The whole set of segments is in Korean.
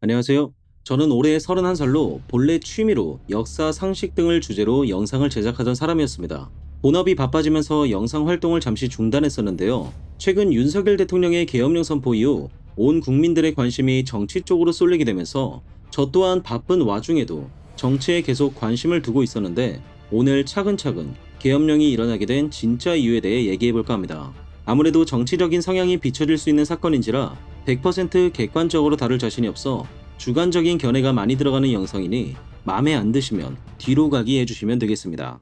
안녕하세요. 저는 올해 31살로 본래 취미로 역사, 상식 등을 주제로 영상을 제작하던 사람이었습니다. 본업이 바빠지면서 영상 활동을 잠시 중단했었는데요. 최근 윤석열 대통령의 계엄령 선포 이후 온 국민들의 관심이 정치 쪽으로 쏠리게 되면서 저 또한 바쁜 와중에도 정치에 계속 관심을 두고 있었는데 오늘 차근차근 계엄령이 일어나게 된 진짜 이유에 대해 얘기해볼까 합니다. 아무래도 정치적인 성향이 비춰질 수 있는 사건인지라 100% 객관적으로 다룰 자신이 없어 주관적인 견해가 많이 들어가는 영상이니 마음에 안 드시면 뒤로 가기 해주시면 되겠습니다.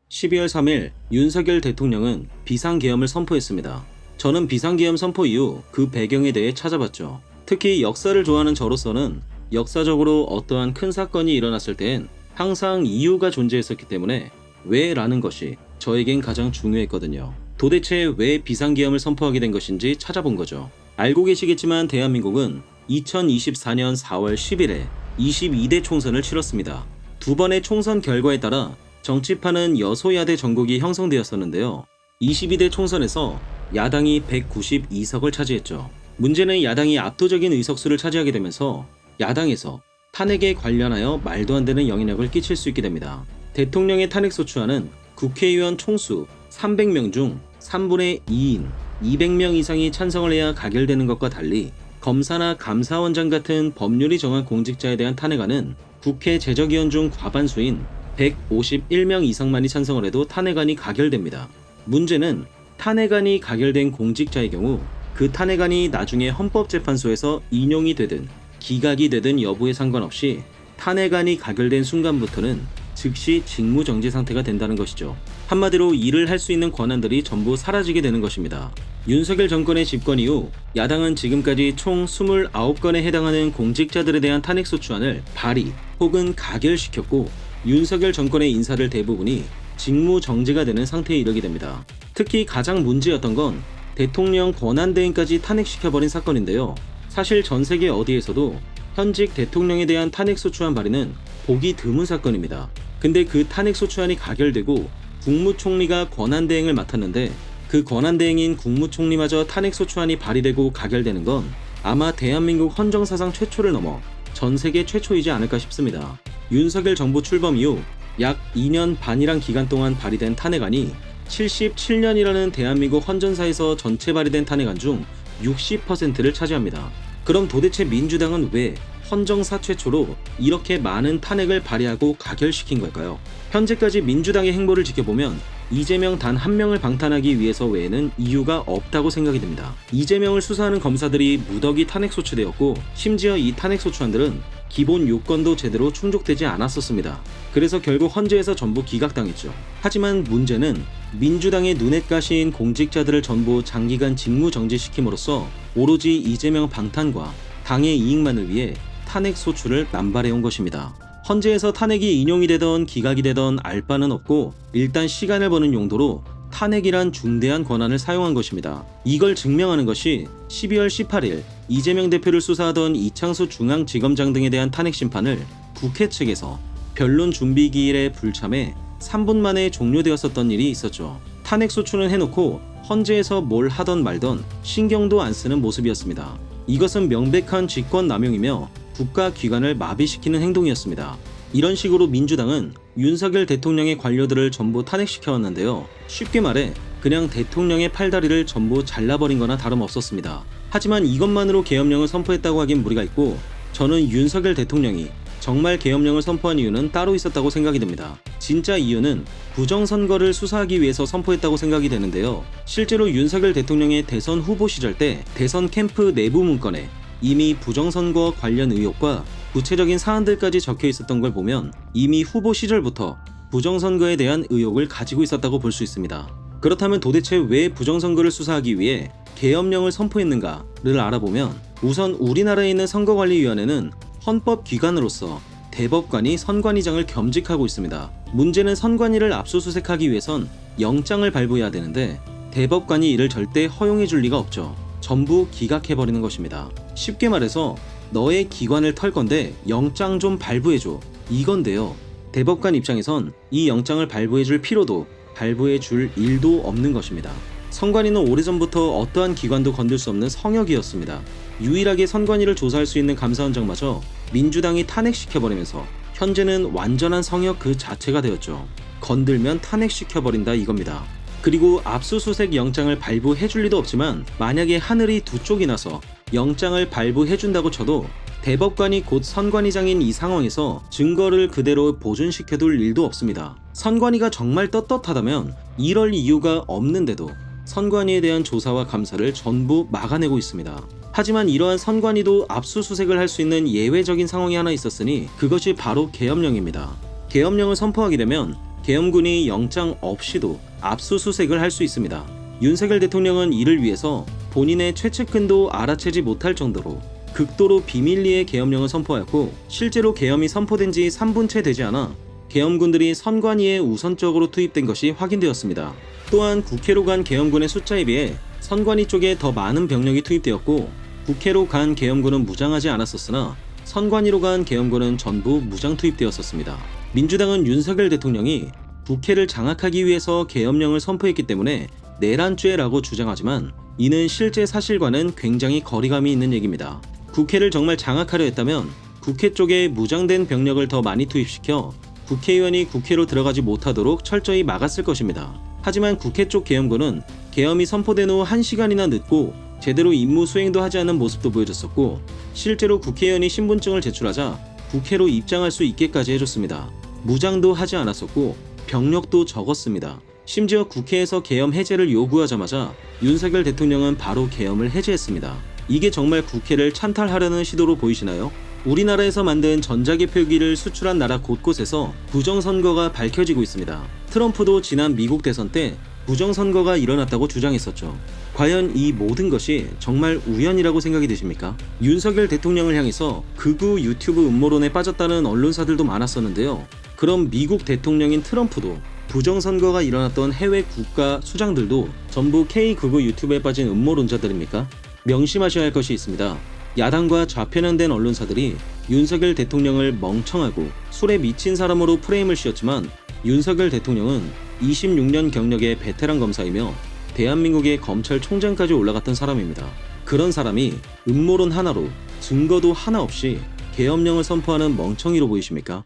12월 3일 윤석열 대통령은 비상계엄을 선포했습니다. 저는 비상계엄 선포 이후 그 배경에 대해 찾아봤죠. 특히 역사를 좋아하는 저로서는 역사적으로 어떠한 큰 사건이 일어났을 땐 항상 이유가 존재했었기 때문에 왜 라는 것이 저에겐 가장 중요했거든요. 도대체 왜 비상계엄을 선포하게 된 것인지 찾아본 거죠. 알고 계시겠지만 대한민국은 2024년 4월 10일에 22대 총선을 치렀습니다. 두 번의 총선 결과에 따라 정치판은 여소야대 전국이 형성되었었는데요. 22대 총선에서 야당이 192석을 차지했죠. 문제는 야당이 압도적인 의석수를 차지하게 되면서 야당에서 탄핵에 관련하여 말도 안 되는 영향력을 끼칠 수 있게 됩니다. 대통령의 탄핵소추안은 국회의원 총수 300명 중 3분의 2인 200명 이상이 찬성을 해야 가결되는 것과 달리 검사나 감사원장 같은 법률이 정한 공직자에 대한 탄핵안은 국회 제적위원 중 과반수인 151명 이상만이 찬성을 해도 탄핵안이 가결됩니다. 문제는 탄핵안이 가결된 공직자의 경우 그 탄핵안이 나중에 헌법재판소에서 인용이 되든 기각이 되든 여부에 상관없이 탄핵안이 가결된 순간부터는 즉시 직무정지 상태가 된다는 것이죠. 한마디로 일을 할 수 있는 권한들이 전부 사라지게 되는 것입니다. 윤석열 정권의 집권 이후 야당은 지금까지 총 29건에 해당하는 공직자들에 대한 탄핵소추안을 발의 혹은 가결시켰고 윤석열 정권의 인사들 대부분이 직무정지가 되는 상태에 이르게 됩니다. 특히 가장 문제였던 건 대통령 권한대행까지 탄핵시켜버린 사건인데요. 사실 전 세계 어디에서도 현직 대통령에 대한 탄핵소추안 발의는 보기 드문 사건입니다. 근데 그 탄핵소추안이 가결되고 국무총리가 권한대행을 맡았는데 그 권한대행인 국무총리마저 탄핵소추안이 발의되고 가결되는 건 아마 대한민국 헌정사상 최초를 넘어 전 세계 최초이지 않을까 싶습니다. 윤석열 정부 출범 이후 약 2년 반이란 기간 동안 발의된 탄핵안이 77년이라는 대한민국 헌정사에서 전체 발의된 탄핵안 중 60%를 차지합니다. 그럼 도대체 민주당은 왜 헌정사 최초로 이렇게 많은 탄핵을 발의하고 가결시킨 걸까요? 현재까지 민주당의 행보를 지켜보면 이재명 단 한 명을 방탄하기 위해서 외에는 이유가 없다고 생각이 듭니다. 이재명을 수사하는 검사들이 무더기 탄핵소추되었고 심지어 이 탄핵소추안들은 기본 요건도 제대로 충족되지 않았었습니다. 그래서 결국 헌재에서 전부 기각당했죠. 하지만 문제는 민주당의 눈엣가시인 공직자들을 전부 장기간 직무정지시킴으로써 오로지 이재명 방탄과 당의 이익만을 위해 탄핵소추를 남발해온 것입니다. 헌재에서 탄핵이 인용이 되던 기각이 되던 알 바는 없고 일단 시간을 버는 용도로 탄핵이란 중대한 권한을 사용한 것입니다. 이걸 증명하는 것이 12월 18일 이재명 대표를 수사하던 이창수 중앙지검장 등에 대한 탄핵 심판을 국회 측에서 변론 준비 기일에 불참해 3분 만에 종료되었었던 일이 있었죠. 탄핵 소추는 해놓고 헌재에서 뭘 하던 말던 신경도 안 쓰는 모습이었습니다. 이것은 명백한 직권남용이며 국가기관을 마비시키는 행동이었습니다. 이런 식으로 민주당은 윤석열 대통령의 관료들을 전부 탄핵시켜왔는데요. 쉽게 말해 그냥 대통령의 팔다리를 전부 잘라버린 거나 다름없었습니다. 하지만 이것만으로 계엄령을 선포했다고 하긴 무리가 있고 저는 윤석열 대통령이 정말 계엄령을 선포한 이유는 따로 있었다고 생각이 듭니다. 진짜 이유는 부정선거를 수사하기 위해서 선포했다고 생각이 되는데요. 실제로 윤석열 대통령의 대선 후보 시절 때 대선 캠프 내부 문건에 이미 부정선거 관련 의혹과 구체적인 사안들까지 적혀 있었던 걸 보면 이미 후보 시절부터 부정선거에 대한 의혹을 가지고 있었다고 볼 수 있습니다. 그렇다면 도대체 왜 부정선거를 수사하기 위해 계엄령을 선포했는가를 알아보면 우선 우리나라에 있는 선거관리위원회는 헌법기관으로서 대법관이 선관위장을 겸직하고 있습니다. 문제는 선관위를 압수수색하기 위해선 영장을 발부해야 되는데 대법관이 이를 절대 허용해 줄 리가 없죠. 전부 기각해버리는 것입니다. 쉽게 말해서 너의 기관을 털 건데 영장 좀 발부해줘 이건데요. 대법관 입장에선 이 영장을 발부해줄 필요도 발부해줄 일도 없는 것입니다. 선관위는 오래전부터 어떠한 기관도 건들 수 없는 성역이었습니다. 유일하게 선관위를 조사할 수 있는 감사원장마저 민주당이 탄핵시켜버리면서 현재는 완전한 성역 그 자체가 되었죠. 건들면 탄핵시켜버린다 이겁니다. 그리고 압수수색 영장을 발부해줄 리도 없지만 만약에 하늘이 두 쪽이 나서 영장을 발부해준다고 쳐도 대법관이 곧 선관위장인 이 상황에서 증거를 그대로 보존시켜둘 일도 없습니다. 선관위가 정말 떳떳하다면 이럴 이유가 없는데도 선관위에 대한 조사와 감사를 전부 막아내고 있습니다. 하지만 이러한 선관위도 압수수색을 할 수 있는 예외적인 상황이 하나 있었으니 그것이 바로 계엄령입니다. 계엄령을 선포하게 되면 계엄군이 영장 없이도 압수수색을 할 수 있습니다. 윤석열 대통령은 이를 위해서 본인의 최측근도 알아채지 못할 정도로 극도로 비밀리에 계엄령을 선포하였고 실제로 계엄이 선포된 지 3분 채 되지 않아 계엄군들이 선관위에 우선적으로 투입된 것이 확인되었습니다. 또한 국회로 간 계엄군의 숫자에 비해 선관위 쪽에 더 많은 병력이 투입되었고 국회로 간 계엄군은 무장하지 않았었으나 선관위로 간 계엄군은 전부 무장 투입되었었습니다. 민주당은 윤석열 대통령이 국회를 장악하기 위해서 계엄령을 선포했기 때문에 내란죄라고 주장하지만 이는 실제 사실과는 굉장히 거리감이 있는 얘기입니다. 국회를 정말 장악하려 했다면 국회 쪽에 무장된 병력을 더 많이 투입시켜 국회의원이 국회로 들어가지 못하도록 철저히 막았을 것입니다. 하지만 국회 쪽 계엄군은 계엄이 선포된 후 1시간이나 늦고 제대로 임무 수행도 하지 않은 모습도 보여줬었고 실제로 국회의원이 신분증을 제출하자 국회로 입장할 수 있게까지 해줬습니다. 무장도 하지 않았었고 병력도 적었습니다. 심지어 국회에서 계엄 해제를 요구하자마자 윤석열 대통령은 바로 계엄을 해제했습니다. 이게 정말 국회를 찬탈하려는 시도로 보이시나요? 우리나라에서 만든 전자개표기를 수출한 나라 곳곳에서 부정선거가 밝혀지고 있습니다. 트럼프도 지난 미국 대선 때 부정선거가 일어났다고 주장했었죠. 과연 이 모든 것이 정말 우연이라고 생각이 드십니까? 윤석열 대통령을 향해서 극우 유튜브 음모론에 빠졌다는 언론사들도 많았었는데요. 그럼 미국 대통령인 트럼프도 부정선거가 일어났던 해외 국가 수장들도 전부 K극우 유튜브에 빠진 음모론자들입니까? 명심하셔야 할 것이 있습니다. 야당과 좌편향된 언론사들이 윤석열 대통령을 멍청하고 술에 미친 사람으로 프레임을 씌웠지만 윤석열 대통령은 26년 경력의 베테랑 검사이며 대한민국의 검찰총장까지 올라갔던 사람입니다. 그런 사람이 음모론 하나로 증거도 하나 없이 계엄령을 선포하는 멍청이로 보이십니까?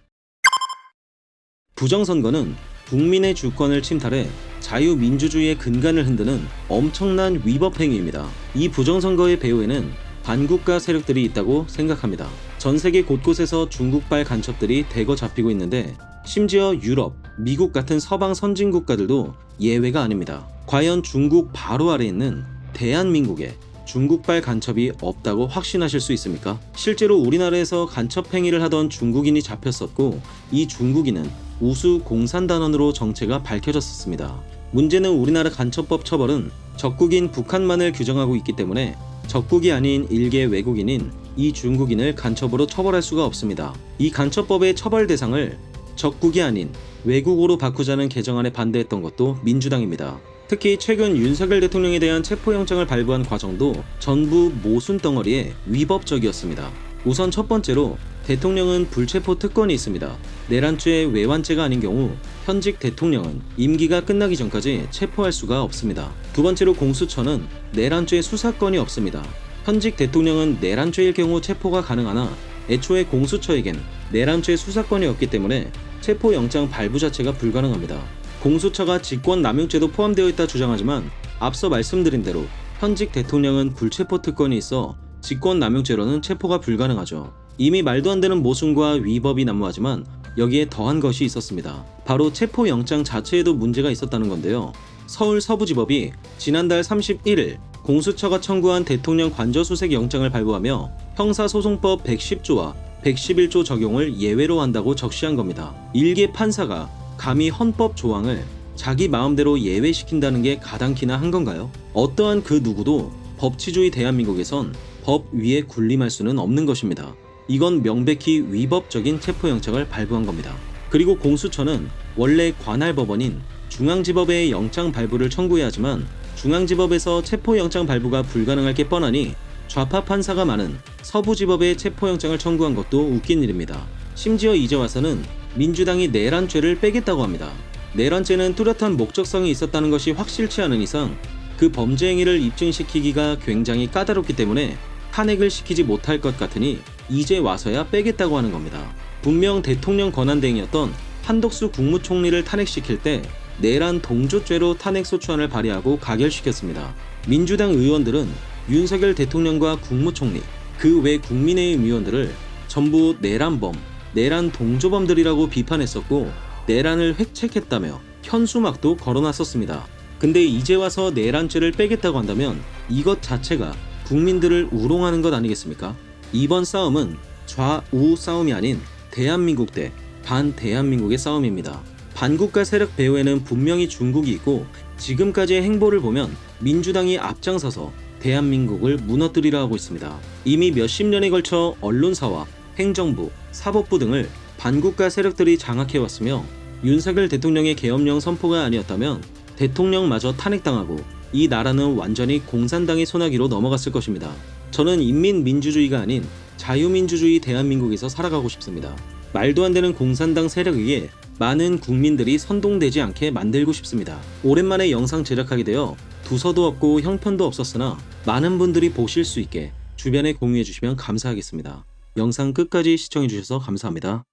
부정선거는 국민의 주권을 침탈해 자유민주주의의 근간을 흔드는 엄청난 위법 행위입니다. 이 부정선거의 배후에는 반국가 세력들이 있다고 생각합니다. 전 세계 곳곳에서 중국발 간첩들이 대거 잡히고 있는데 심지어 유럽, 미국 같은 서방 선진 국가들도 예외가 아닙니다. 과연 중국 바로 아래에 있는 대한민국에 중국발 간첩이 없다고 확신하실 수 있습니까? 실제로 우리나라에서 간첩 행위를 하던 중국인이 잡혔었고 이 중국인은 우수 공산단원으로 정체가 밝혀졌었습니다. 문제는 우리나라 간첩법 처벌은 적국인 북한만을 규정하고 있기 때문에 적국이 아닌 일개 외국인인 이 중국인을 간첩으로 처벌할 수가 없습니다. 이 간첩법의 처벌 대상을 적국이 아닌 외국으로 바꾸자는 개정안에 반대했던 것도 민주당입니다. 특히 최근 윤석열 대통령에 대한 체포영장을 발부한 과정도 전부 모순 덩어리에 위법적이었습니다. 우선 첫 번째로 대통령은 불체포 특권이 있습니다. 내란죄 외환죄가 아닌 경우 현직 대통령은 임기가 끝나기 전까지 체포할 수가 없습니다. 두 번째로 공수처는 내란죄 수사권이 없습니다. 현직 대통령은 내란죄일 경우 체포가 가능하나 애초에 공수처에겐 내란죄 수사권이 없기 때문에 체포영장 발부 자체가 불가능합니다. 공수처가 직권남용죄도 포함되어 있다 주장하지만 앞서 말씀드린 대로 현직 대통령은 불체포 특권이 있어 직권남용죄로는 체포가 불가능하죠. 이미 말도 안 되는 모순과 위법이 난무하지만 여기에 더한 것이 있었습니다. 바로 체포영장 자체에도 문제가 있었다는 건데요. 서울 서부지법이 지난달 31일 공수처가 청구한 대통령 관저수색 영장을 발부하며 형사소송법 110조와 111조 적용을 예외로 한다고 적시한 겁니다. 일개 판사가 감히 헌법 조항을 자기 마음대로 예외시킨다는 게 가당키나 한 건가요? 어떠한 그 누구도 법치주의 대한민국에선 법 위에 군림할 수는 없는 것입니다. 이건 명백히 위법적인 체포영장을 발부한 겁니다. 그리고 공수처는 원래 관할 법원인 중앙지법에 영장 발부를 청구해야 하지만 중앙지법에서 체포영장 발부가 불가능할 게 뻔하니 좌파 판사가 많은 서부지법에 체포영장을 청구한 것도 웃긴 일입니다. 심지어 이제 와서는 민주당이 내란죄를 빼겠다고 합니다. 내란죄는 뚜렷한 목적성이 있었다는 것이 확실치 않은 이상 그 범죄 행위를 입증시키기가 굉장히 까다롭기 때문에 탄핵을 시키지 못할 것 같으니 이제 와서야 빼겠다고 하는 겁니다. 분명 대통령 권한대행이었던 한덕수 국무총리를 탄핵시킬 때 내란 동조죄로 탄핵소추안을 발의하고 가결시켰습니다. 민주당 의원들은 윤석열 대통령과 국무총리, 그 외 국민의힘 의원들을 전부 내란범, 내란 동조범들이라고 비판했었고 내란을 획책했다며 현수막도 걸어놨었습니다. 근데 이제 와서 내란죄를 빼겠다고 한다면 이것 자체가 국민들을 우롱하는 것 아니겠습니까? 이번 싸움은 좌우 싸움이 아닌 대한민국 대 반대한민국의 싸움입니다. 반국가 세력 배후에는 분명히 중국이 있고 지금까지의 행보를 보면 민주당이 앞장서서 대한민국을 무너뜨리려 하고 있습니다. 이미 몇십 년에 걸쳐 언론사와 행정부, 사법부 등을 반국가 세력들이 장악해왔으며 윤석열 대통령의 계엄령 선포가 아니었다면 대통령마저 탄핵당하고 이 나라는 완전히 공산당의 손아귀로 넘어갔을 것입니다. 저는 인민민주주의가 아닌 자유민주주의 대한민국에서 살아가고 싶습니다. 말도 안 되는 공산당 세력에 의해 많은 국민들이 선동되지 않게 만들고 싶습니다. 오랜만에 영상 제작하게 되어 두서도 없고 형편도 없었으나 많은 분들이 보실 수 있게 주변에 공유해 주시면 감사하겠습니다. 영상 끝까지 시청해 주셔서 감사합니다.